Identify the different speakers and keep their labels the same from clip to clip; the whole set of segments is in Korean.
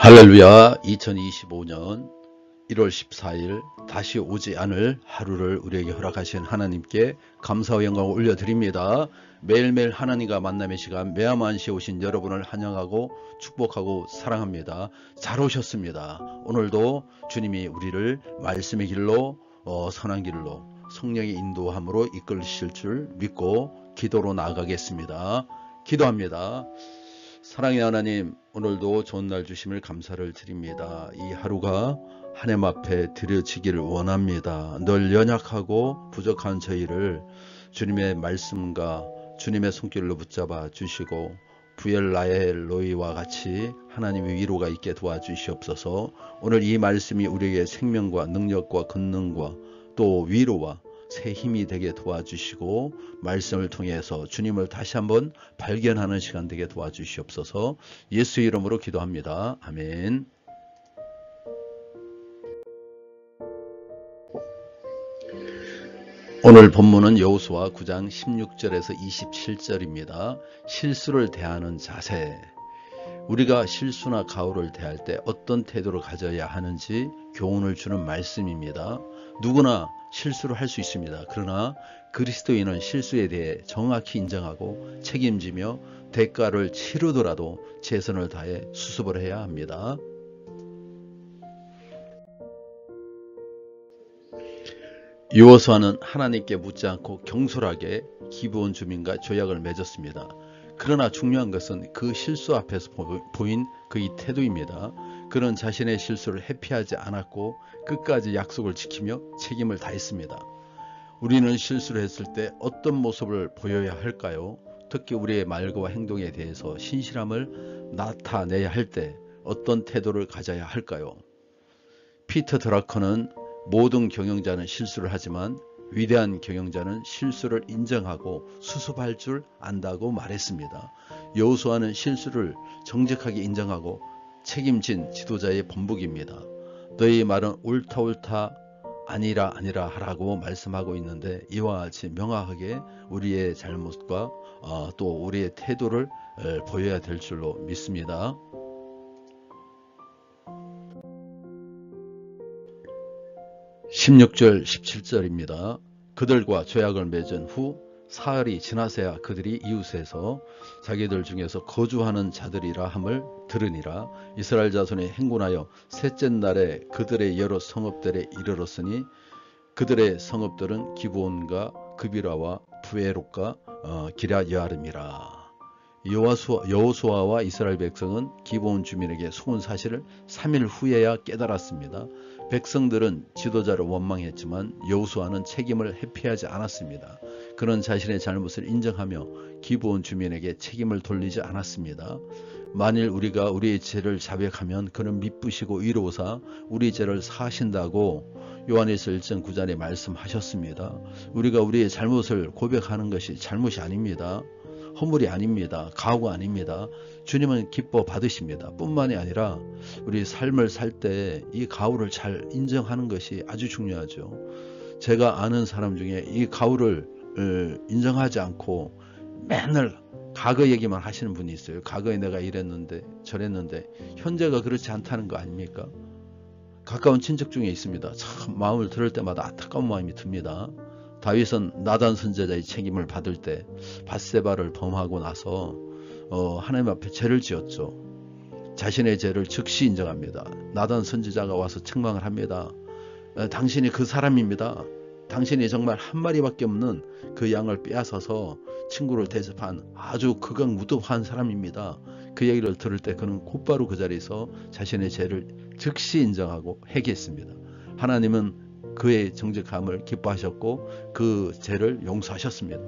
Speaker 1: 할렐루야. 2025년 1월 14일 다시 오지 않을 하루를 우리에게 허락하신 하나님께 감사와 영광을 올려드립니다. 매일매일 하나님과 만남의 시간 매화만시에 오신 여러분을 환영하고 축복하고 사랑합니다. 잘 오셨습니다. 오늘도 주님이 우리를 말씀의 길로 선한 길로 성령의 인도함으로 이끌으실 줄 믿고 기도로 나아가겠습니다. 기도합니다. 사랑의 하나님, 오늘도 좋은 날 주심을 감사를 드립니다. 이 하루가 하나님 앞에 드려지기를 원합니다. 늘 연약하고 부족한 저희를 주님의 말씀과 주님의 손길로 붙잡아 주시고 부엘라엘 로이와 같이 하나님의 위로가 있게 도와주시옵소서. 오늘 이 말씀이 우리에게 생명과 능력과 권능과 또 위로와 새 힘이 되게 도와주시고 말씀을 통해서 주님을 다시 한번 발견하는 시간 되게 도와주시옵소서. 예수 이름으로 기도합니다. 아멘. 오늘 본문은 여호수아 9장 16절에서 27절입니다. 실수를 대하는 자세. 우리가 실수나 가오를 대할 때 어떤 태도를 가져야 하는지 교훈을 주는 말씀입니다. 누구나 실수를 할 수 있습니다. 그러나 그리스도인은 실수에 대해 정확히 인정하고 책임지며 대가를 치르더라도 최선을 다해 수습을 해야 합니다. 여호수아는 하나님께 묻지 않고 경솔하게 기브온 주민과 조약을 맺었습니다. 그러나 중요한 것은 그 실수 앞에서 보인 그의 태도입니다. 그는 자신의 실수를 회피하지 않았고 끝까지 약속을 지키며 책임을 다했습니다. 우리는 실수를 했을 때 어떤 모습을 보여야 할까요? 특히 우리의 말과 행동에 대해서 신실함을 나타내야 할 때 어떤 태도를 가져야 할까요? 피터 드라커는 모든 경영자는 실수를 하지만 위대한 경영자는 실수를 인정하고 수습할 줄 안다고 말했습니다. 여호수아는 실수를 정직하게 인정하고 책임진 지도자의 본보기입니다. 너희 말은 옳다 아니라 하라고 말씀하고 있는데 이와 같이 명확하게 우리의 잘못과 또 우리의 태도를 보여야 될 줄로 믿습니다. 16절 17절입니다. 그들과 조약을 맺은 후 사흘이 지나서야 그들이 이웃에서 자기들 중에서 거주하는 자들이라 함을 들으니라. 이스라엘 자손이 행군하여 셋째 날에 그들의 여러 성읍들에 이르렀으니 그들의 성읍들은 기브온과 그비라와 부에롯과 기랴 여아름이라. 여호수아와 이스라엘 백성은 기브온 주민에게 속은 사실을 3일 후에야 깨달았습니다. 백성들은 지도자를 원망했지만 여호수아는 책임을 회피하지 않았습니다. 그는 자신의 잘못을 인정하며 기브온 주민에게 책임을 돌리지 않았습니다. 만일 우리가 우리의 죄를 자백하면 그는 미쁘시고 의로우사 우리 죄를 사하신다고 요한일서 1장 9절에 말씀하셨습니다. 우리가 우리의 잘못을 고백하는 것이 잘못이 아닙니다. 허물이 아닙니다. 가오가 아닙니다. 주님은 기뻐 받으십니다. 뿐만이 아니라 우리 삶을 살 때 이 가오를 잘 인정하는 것이 아주 중요하죠. 제가 아는 사람 중에 이 가오를 인정하지 않고 맨날 과거 얘기만 하시는 분이 있어요. 과거에 내가 이랬는데 저랬는데 현재가 그렇지 않다는 거 아닙니까? 가까운 친척 중에 있습니다. 참 마음을 들을 때마다 안타까운 마음이 듭니다. 다윗은 나단 선지자의 책임을 받을 때 밧세바를 범하고 나서 하나님 앞에 죄를 지었죠. 자신의 죄를 즉시 인정합니다. 나단 선지자가 와서 책망을 합니다. 당신이 그 사람입니다. 당신이 정말 한 마리밖에 없는 그 양을 빼앗아서 친구를 대접한 아주 극악무도한 사람입니다. 그 얘기를 들을 때 그는 곧바로 그 자리에서 자신의 죄를 즉시 인정하고 회개했습니다. 하나님은 그의 정직함을 기뻐하셨고 그 죄를 용서하셨습니다.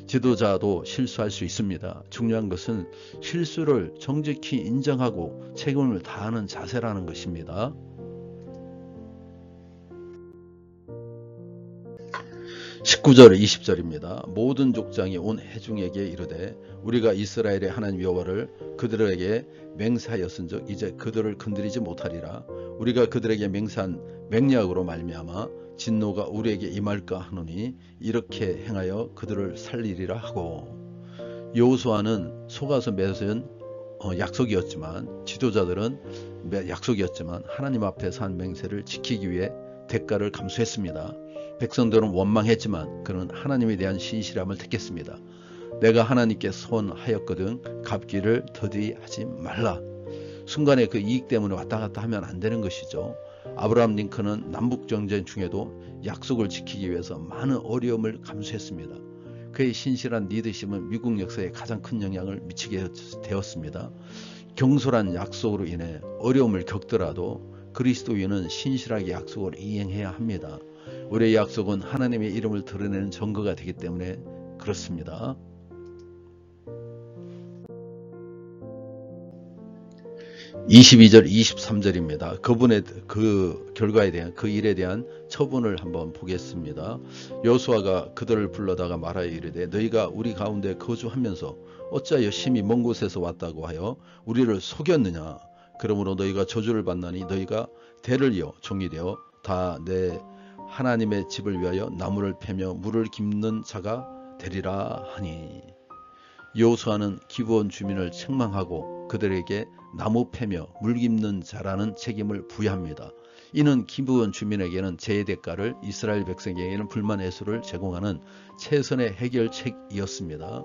Speaker 1: 지도자도 실수할 수 있습니다. 중요한 것은 실수를 정직히 인정하고 책임을 다하는 자세라는 것입니다. 19절 20절입니다. 모든 족장이 온 회중에게 이르되 우리가 이스라엘의 하나님 여호와를 그들에게 맹세하였은즉 이제 그들을 건드리지 못하리라. 우리가 그들에게 맹세한 맹약으로 말미암아 진노가 우리에게 임할까 하노니 이렇게 행하여 그들을 살리리라 하고. 여호수아는 속아서 맺은 약속이었지만 지도자들은 약속이었지만 하나님 앞에서 한 맹세를 지키기 위해 대가를 감수했습니다. 백성들은 원망했지만 그는 하나님에 대한 신실함을 택했습니다. 내가 하나님께 소원하였거든 갚기를 더디 하지 말라. 순간에 그 이익 때문에 왔다 갔다 하면 안 되는 것이죠. 아브라함 링컨은 남북전쟁 중에도 약속을 지키기 위해서 많은 어려움을 감수했습니다. 그의 신실한 리더십은 미국 역사에 가장 큰 영향을 미치게 되었습니다. 경솔한 약속으로 인해 어려움을 겪더라도 그리스도인은 신실하게 약속을 이행해야 합니다. 우리의 약속은 하나님의 이름을 드러내는 증거가 되기 때문에 그렇습니다. 22절 23절입니다. 그분의 그 결과에 대한 그 일에 대한 처분을 한번 보겠습니다. 여호수아가 그들을 불러다가 말하여 이르되 너희가 우리 가운데 거주하면서 어찌하여 심히 먼 곳에서 왔다고 하여 우리를 속였느냐. 그러므로 너희가 저주를 받나니 너희가 대를 이어 종이 되어 다 내 하나님의 집을 위하여 나무를 패며 물을 깁는 자가 되리라 하니. 여호수아는 기브온 주민을 책망하고 그들에게 나무 패며 물 깁는 자라는 책임을 부여합니다. 이는 기브온 주민에게는 재해 대가를, 이스라엘 백성에게는 불만 해소를 제공하는 최선의 해결책이었습니다.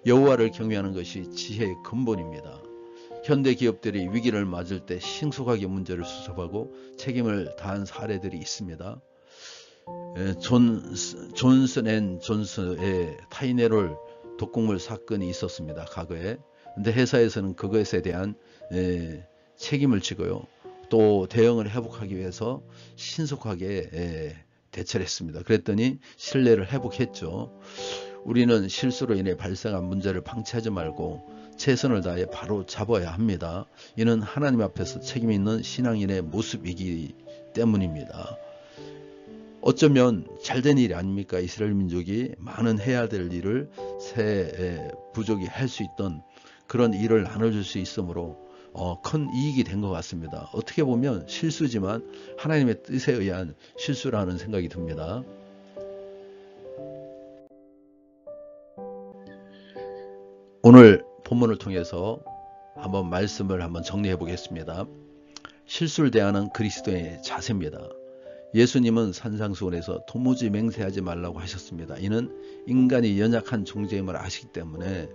Speaker 1: 여호와를 경외하는 것이 지혜의 근본입니다. 현대 기업들이 위기를 맞을 때 신속하게 문제를 수습하고 책임을 다한 사례들이 있습니다. 존슨 앤 존슨의 타이네롤 독극물 사건이 있었습니다. 과거에. 근데 회사에서는 그것에 대한 책임을 지고요. 또 대응을 회복하기 위해서 신속하게 대처를 했습니다. 그랬더니 신뢰를 회복했죠. 우리는 실수로 인해 발생한 문제를 방치하지 말고 최선을 다해 바로 잡아야 합니다. 이는 하나님 앞에서 책임 있는 신앙인의 모습이기 때문입니다. 어쩌면 잘된 일이 아닙니까? 이스라엘 민족이 많은 해야 될 일을 새 부족이 할 수 있던 그런 일을 나눠줄 수 있으므로 큰 이익이 된 것 같습니다. 어떻게 보면 실수지만 하나님의 뜻에 의한 실수라는 생각이 듭니다. 오늘 본문을 통해서 한번 말씀을 한번 정리해 보겠습니다. 실수를 대하는 그리스도의 자세입니다. 예수님은 산상수훈에서 도무지 맹세하지 말라고 하셨습니다. 이는 인간이 연약한 존재임을 아시기 때문에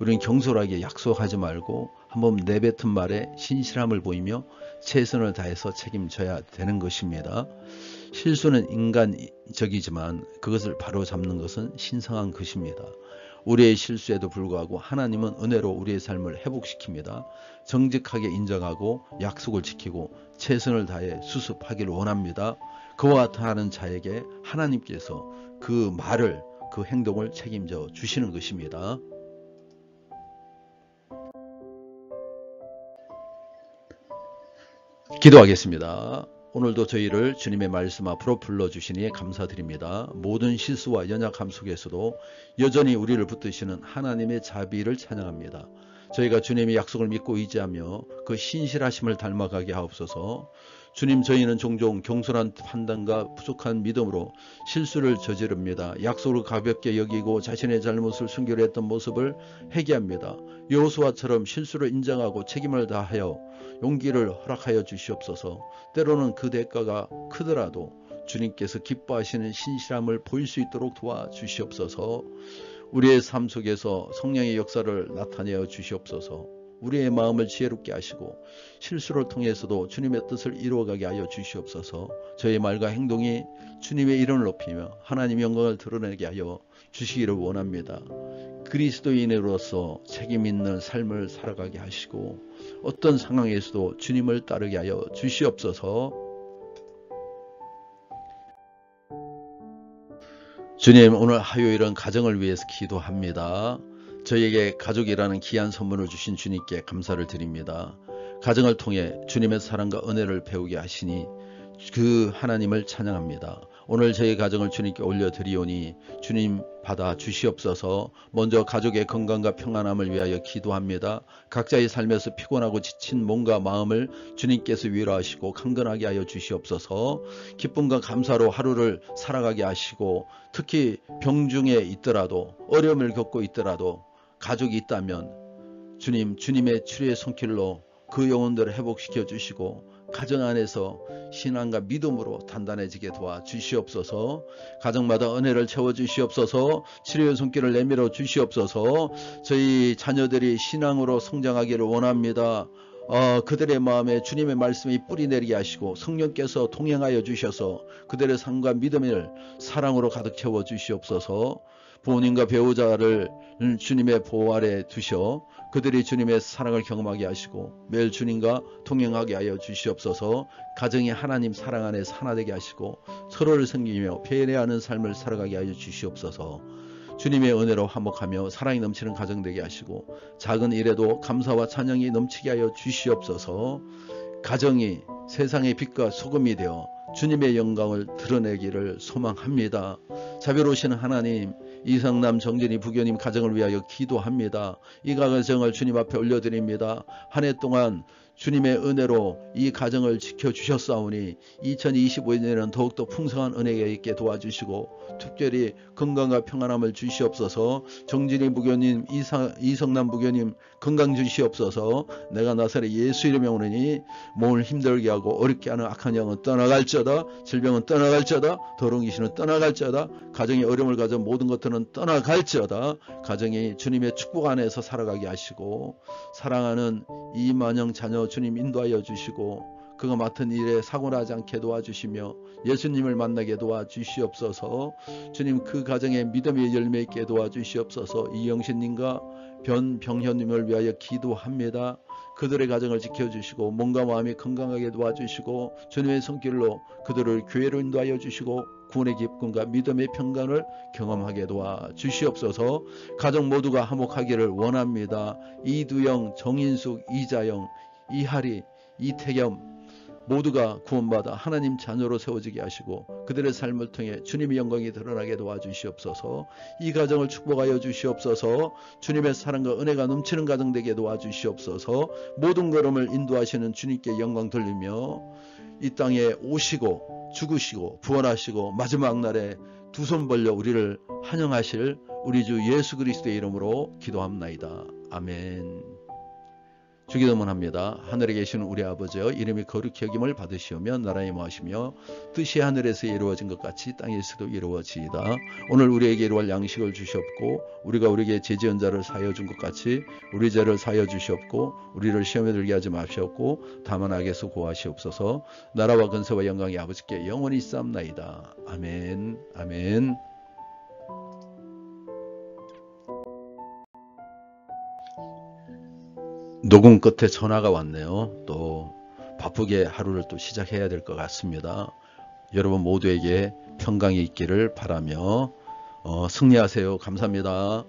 Speaker 1: 우리는 경솔하게 약속하지 말고 한번 내뱉은 말에 신실함을 보이며 최선을 다해서 책임져야 되는 것입니다. 실수는 인간적이지만 그것을 바로잡는 것은 신성한 것입니다. 우리의 실수에도 불구하고 하나님은 은혜로 우리의 삶을 회복시킵니다. 정직하게 인정하고 약속을 지키고 최선을 다해 수습하기를 원합니다. 그와 같은 자에게 하나님께서 그 말을, 그 행동을 책임져 주시는 것입니다. 기도하겠습니다. 오늘도 저희를 주님의 말씀 앞으로 불러주시니 감사드립니다. 모든 실수와 연약함 속에서도 여전히 우리를 붙드시는 하나님의 자비를 찬양합니다. 저희가 주님의 약속을 믿고 의지하며 그 신실하심을 닮아가게 하옵소서. 주님, 저희는 종종 경솔한 판단과 부족한 믿음으로 실수를 저지릅니다. 약속을 가볍게 여기고 자신의 잘못을 숨기려 했던 모습을 회개합니다. 여호수아처럼 실수를 인정하고 책임을 다하여 용기를 허락하여 주시옵소서. 때로는 그 대가가 크더라도 주님께서 기뻐하시는 신실함을 보일 수 있도록 도와주시옵소서. 우리의 삶 속에서 성령의 역사를 나타내어 주시옵소서. 우리의 마음을 지혜롭게 하시고 실수를 통해서도 주님의 뜻을 이루어가게 하여 주시옵소서. 저의 말과 행동이 주님의 이름을 높이며 하나님의 영광을 드러내게 하여 주시기를 원합니다. 그리스도인으로서 책임 있는 삶을 살아가게 하시고 어떤 상황에서도 주님을 따르게 하여 주시옵소서. 주님, 오늘 화요일은 가정을 위해서 기도합니다. 저희에게 가족이라는 귀한 선물을 주신 주님께 감사를 드립니다. 가정을 통해 주님의 사랑과 은혜를 배우게 하시니 그 하나님을 찬양합니다. 오늘 저희 가정을 주님께 올려드리오니 주님 받아 주시옵소서. 먼저 가족의 건강과 평안함을 위하여 기도합니다. 각자의 삶에서 피곤하고 지친 몸과 마음을 주님께서 위로하시고 강건하게 하여 주시옵소서. 기쁨과 감사로 하루를 살아가게 하시고 특히 병중에 있더라도 어려움을 겪고 있더라도 가족이 있다면 주님의 치료의 손길로 그 영혼들을 회복시켜 주시고 가정 안에서 신앙과 믿음으로 단단해지게 도와주시옵소서. 가정마다 은혜를 채워주시옵소서. 치료의 손길을 내밀어 주시옵소서. 저희 자녀들이 신앙으로 성장하기를 원합니다. 그들의 마음에 주님의 말씀이 뿌리내리게 하시고 성령께서 동행하여 주셔서 그들의 삶과 믿음을 사랑으로 가득 채워 주시옵소서. 부모님과 배우자를 주님의 보호 아래 두셔 그들이 주님의 사랑을 경험하게 하시고 매일 주님과 동행하게 하여 주시옵소서. 가정이 하나님 사랑 안에서 하나 되게 하시고 서로를 섬기며 배려하는 삶을 살아가게 하여 주시옵소서. 주님의 은혜로 화목하며 사랑이 넘치는 가정 되게 하시고 작은 일에도 감사와 찬양이 넘치게 하여 주시옵소서. 가정이 세상의 빛과 소금이 되어 주님의 영광을 드러내기를 소망합니다. 자비로우신 하나님, 이성남, 정진이, 부교님 가정을 위하여 기도합니다. 이 가정을 주님 앞에 올려드립니다. 한 해 동안 주님의 은혜로 이 가정을 지켜주셨사오니 2025년에는 더욱더 풍성한 은혜가 있게 도와주시고 특별히 건강과 평안함을 주시옵소서. 정진이 부교님, 이성남 부교님 건강 주시옵소서. 내가 나사렛 예수 이름에 오느니 몸을 힘들게 하고 어렵게 하는 악한 영은 떠나갈지어다. 질병은 떠나갈지어다. 더러운 귀신은 떠나갈지어다. 가정의 어려움을 가진 모든 것들은 떠나갈지어다. 가정이 주님의 축복 안에서 살아가게 하시고 사랑하는 이만영 자녀 주님 인도하여 주시고 그가 맡은 일에 사고나지 않게 도와주시며 예수님을 만나게 도와주시옵소서. 주님 그 가정에 믿음의 열매 있게 도와주시옵소서. 이영신님과 변병현님을 위하여 기도합니다. 그들의 가정을 지켜주시고 몸과 마음이 건강하게 도와주시고 주님의 손길로 그들을 교회로 인도하여 주시고 구원의 기쁨과 믿음의 평강을 경험하게 도와주시옵소서. 가정 모두가 화목하기를 원합니다. 이두영, 정인숙, 이자영, 이하리, 이태겸 모두가 구원받아 하나님 자녀로 세워지게 하시고 그들의 삶을 통해 주님의 영광이 드러나게 도와주시옵소서. 이 가정을 축복하여 주시옵소서. 주님의 사랑과 은혜가 넘치는 가정 되게 도와주시옵소서. 모든 걸음을 인도하시는 주님께 영광 돌리며 이 땅에 오시고 죽으시고 부활하시고 마지막 날에 두 손 벌려 우리를 환영하실 우리 주 예수 그리스도의 이름으로 기도합나이다. 아멘. 주기도문합니다. 하늘에 계시는 우리 아버지여 이름이 거룩히 여김을 받으시오며 나라의 임하시며 뜻이 하늘에서 이루어진 것 같이 땅에서도 이루어지이다. 오늘 우리에게 이루할 양식을 주시옵고 우리가 우리에게 죄지은 자를 사하여 준 것 같이 우리 죄를 사하여 주시옵고 우리를 시험에 들게 하지 마시옵고 다만 악에서 구하시옵소서. 나라와 근세와 영광이 아버지께 영원히 있사옵나이다. 아멘. 아멘. 녹음 끝에 전화가 왔네요. 또 바쁘게 하루를 또 시작해야 될 것 같습니다. 여러분 모두에게 평강이 있기를 바라며 승리하세요. 감사합니다.